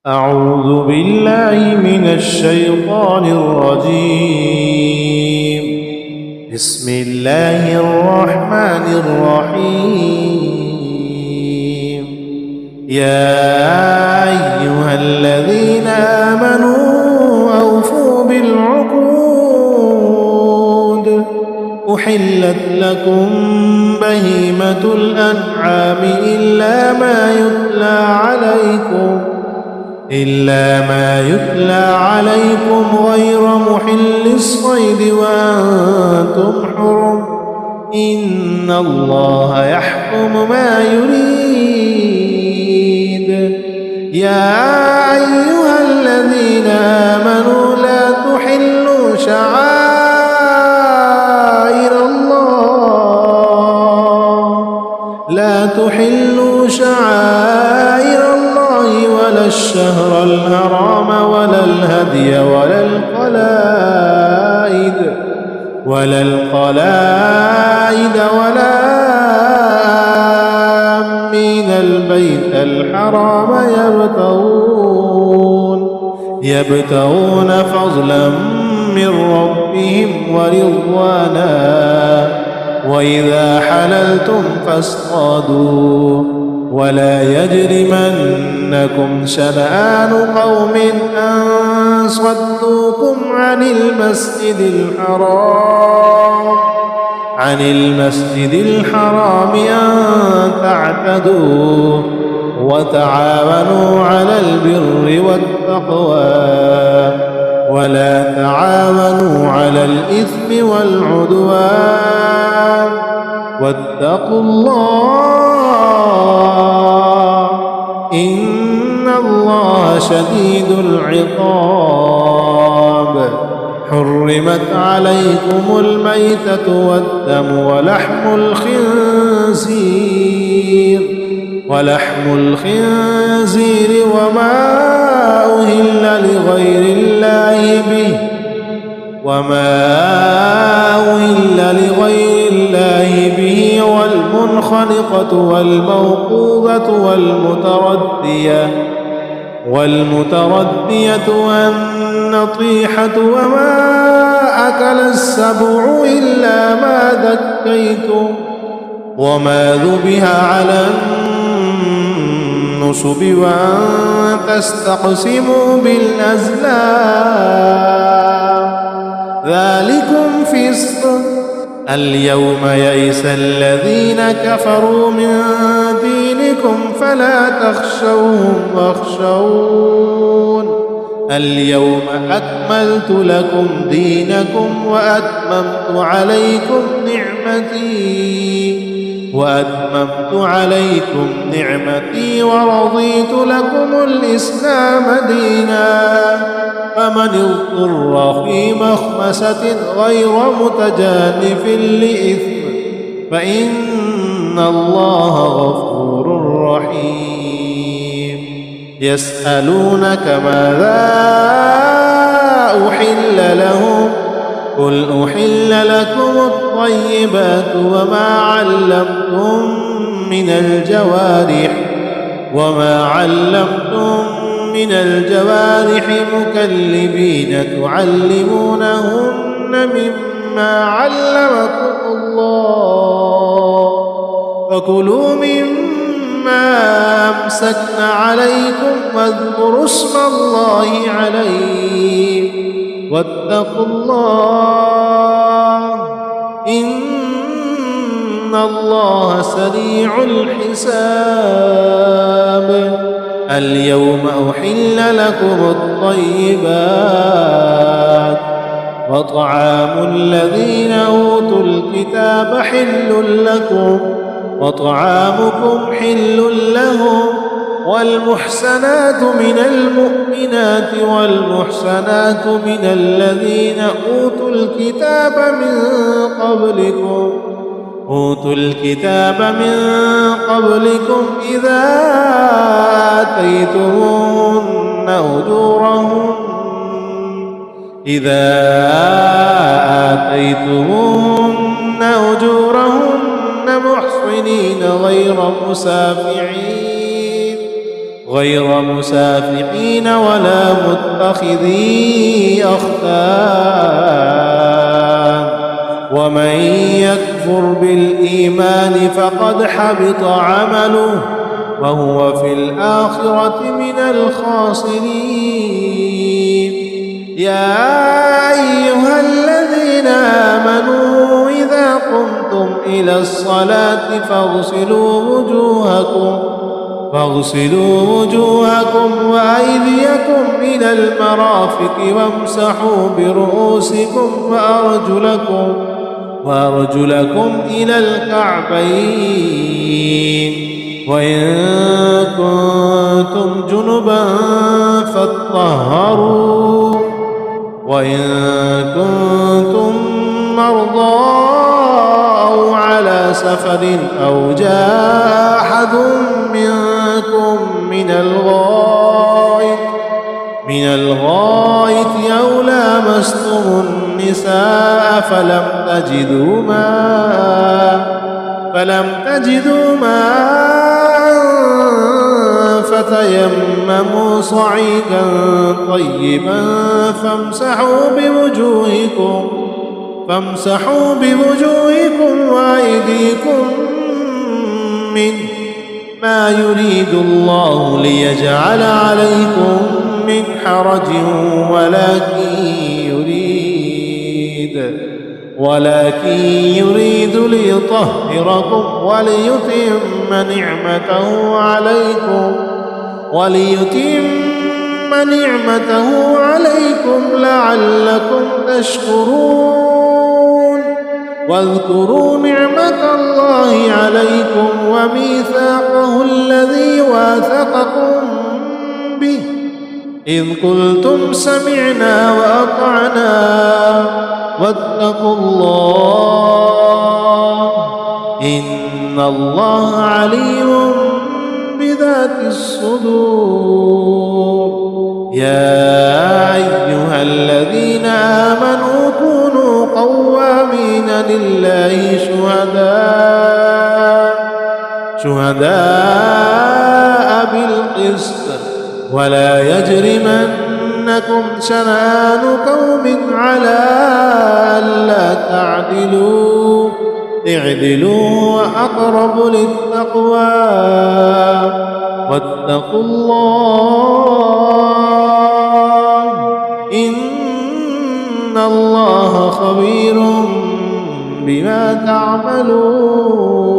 أعوذ بالله من الشيطان الرجيم. بسم الله الرحمن الرحيم. يا أيها الذين آمنوا أوفوا بالعقود. أحلت لكم بهيمة الأنعام إلا ما يتلى عليكم غير محل الصيد وأنتم حرم. إن الله يحكم ما يريد. يا أيها الذين آمنوا لا تحلوا شعائر الله ولا الشهر الحرام ولا الهدي ولا القلائد ولا آمين البيت الحرام يبتغون فضلا من ربهم ورضوانا. وإذا حللتم فاصطادوا ولا يجرمنكم شنآن قوم أن صدوكم عن المسجد الحرام أن تعتدوا. وتعاونوا على البر والتقوى ولا تعاونوا على الإثم والعدوان. واتقوا الله إن الله شديد العقاب. حرمت عليكم الميتة والدم ولحم الخنزير وما أهل لغير الله به والمنخنقة والموقوذة والمتردية والنطيحة وما أكل السبع إلا ما ذكيتم وما ذبح على النصب وأن تستقسموا بالأزلام ذلكم فسق. اليوم يئس الذين كفروا من دينكم فلا تخشوهم واخشون. اليوم أكملت لكم دينكم وأتممت عليكم نعمتي ورضيت لكم الإسلام دينا. فمن اضطر في مخمسة غير متجانف لإثم فإن الله غفور رحيم. يسألونك ماذا أحل لهم قل أحل لكم الطيبات وما علمتم من الجوارح مكلبين تعلمونهن مما علمكم الله فكلوا مما أمسكن عليكم واذكروا اسم الله عليه واتقوا الله إن الله سريع الحساب. اليوم أحل لكم الطيبات وطعام الذين أوتوا الكتاب حل لكم وطعامكم حل لهم. والمحسنات من المؤمنات والمحسنات من الذين أوتوا الكتاب من قبلكم إذا آتيتموهن أجورهن محصنين غير غير مسافحين ولا متخذي أخدان ومن يكفر بالإيمان فقد حبط عمله وهو في الآخرة من الخاسرين. يا أيها الذين آمنوا إذا قمتم إلى الصلاة فاغسلوا وجوهكم وأيديكم إلى المرافق وامسحوا برؤوسكم وأرجلكم إلى الكعبين وإن كنتم جنبا فاطهروا وإن كنتم مرضى أو على سفر أو جاء أحد منكم من الغائط أو لامستم النساء فلم تجدوا ماء فتيمموا صعيدا طيبا فامسحوا بوجوهكم وأيديكم منه ما يريد الله ليجعل عليكم من حرج ولكن يريد ليطهركم وليتم نعمته عليكم لعلكم تشكرون. واذكروا نعمة الله عليكم وميثاقه الذي واثقكم به إذ قلتم سمعنا وأطعنا واتقوا الله إن الله عليم بذات الصدور. يا أيها الذين آمنوا كونوا قوامين لله شهداء بالقسط ولا يجرمنكم شنآن قوم على ألا تعدلوا اعدلوا وأقرب للتقوى واتقوا الله إن الله خبير بما تعملون.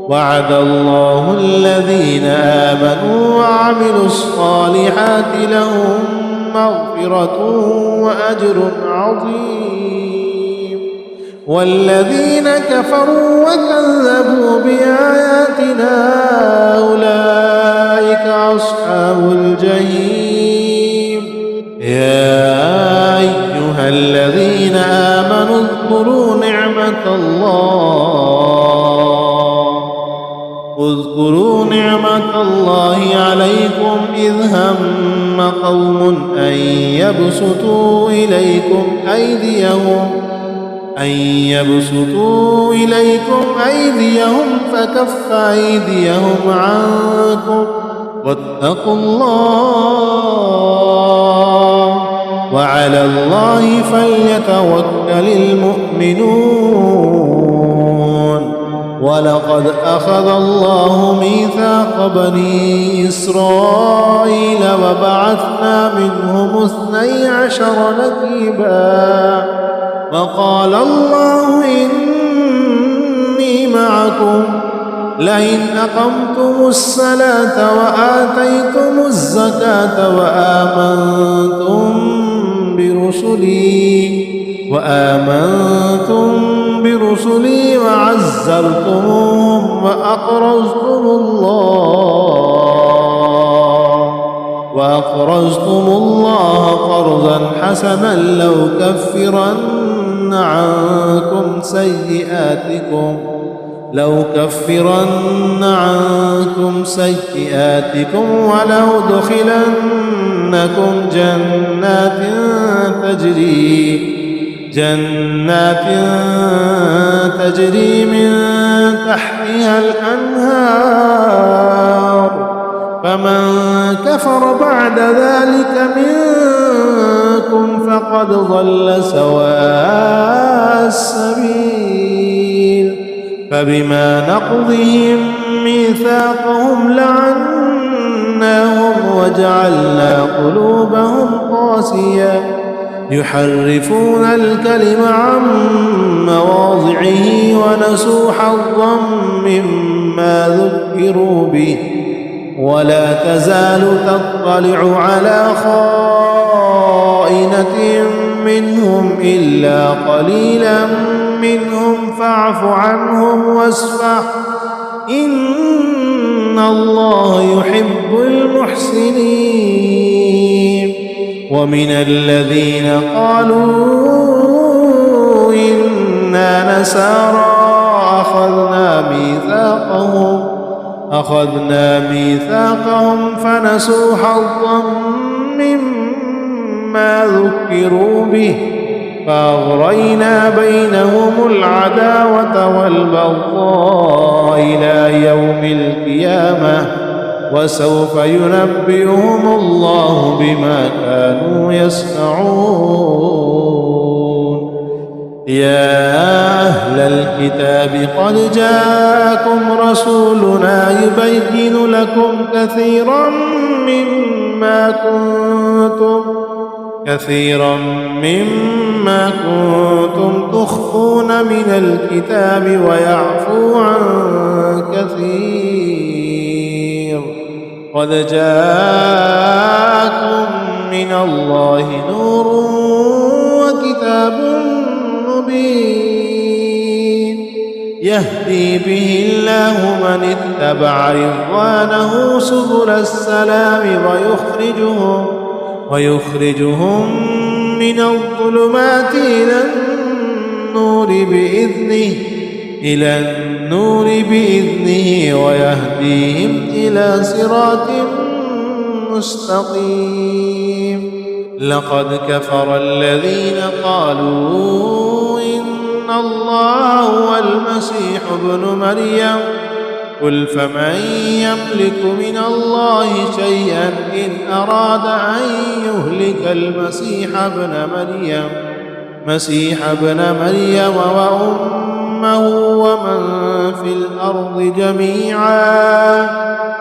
وعد الله الذين آمنوا وعملوا الصالحات لهم مغفرة وأجر عظيم. والذين كفروا وكذبوا بآياتنا أولئك أصحاب الجحيم. يا أيها الذين آمنوا اذكروا نعمة الله عليكم إذ هم قوم أن يبسطوا إليكم أيديهم فكف أيديهم عنكم واتقوا الله وعلى الله فليتوكل المؤمنون. ولقد أخذ الله ميثاق بني إسرائيل وبعثنا منهم 12 نقيبا وقال الله إني معكم لئن أقمتم الصلاة وآتيتم الزكاة وآمنتم برسلي وعزرتموهم وأقرضتم الله قرضا حسنا لأكفرن عنكم سيئاتكم ولأدخلنكم جنات تجري من تحتها الأنهار فمن كفر بعد ذلك منكم فقد ضل سواء السبيل فبما نقضهم ميثاقهم لعناهم وجعلنا قلوبهم قاسية يحرفون الكلم عن مواضعه ونسوا حظا مما ذكروا به ولا تزال تطلع على خائنة منهم إلا قليلا منهم فاعف عنهم واصفح إن الله يحب المحسنين ومن الذين قالوا إنا نسارى أخذنا ميثاقهم فنسوا حظا مما ذكروا به فأغرينا بينهم العداوة والبغضاء إلى يوم القيامة وسوف ينبئهم الله بما كانوا يصنعون يا أهل الكتاب قد جاءكم رسولنا يبين لكم كثيرا مما كنتم تخفون من الكتاب ويعفو عن كثير قد جاءكم من الله نور وكتاب مبين يهدي به الله من اتبع رضوانه سبل السلام ويخرجهم من الظلمات إلى النور بإذنه ويهديهم إلى صراط مستقيم لقد كفر الذين قالوا إن الله هو المسيح ابن مريم قل فمن يملك من الله شيئا إن أراد أن يهلك المسيح ابن مريم وأمه ومن في الأرض جميعا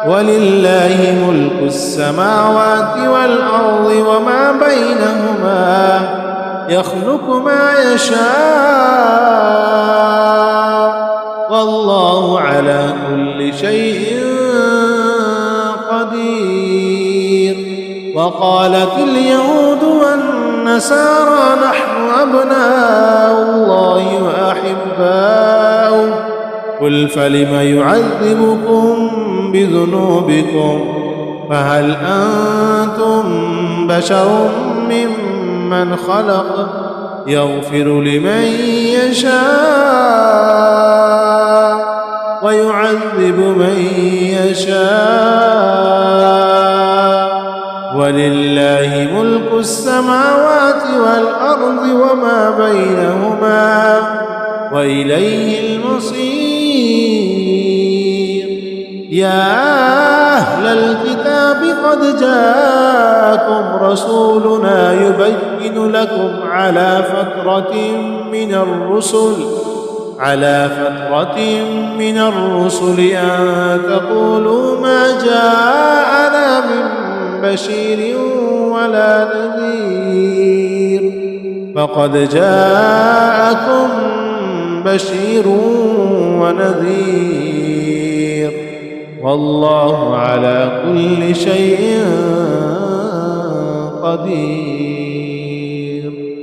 ولله ملك السماوات والأرض وما بينهما يخلق ما يشاء والله على كل شيء قدير وقالت اليهود والنصارى نحن أبناء الله وأحباؤه قل فلم يعذبكم بذنوبكم فهل أنتم بشر ممن خلق يغفر لمن يشاء ويعذب من يشاء ولله ملك السماوات والأرض وما بينهما وإليه المصير يا أهل الكتاب قد جاءكم رسولنا يبين لكم على فترة من الرسل أن تقولوا ما جاءنا من بشير ولا نذير فقد جاءكم بشير ونذير والله على كل شيء قدير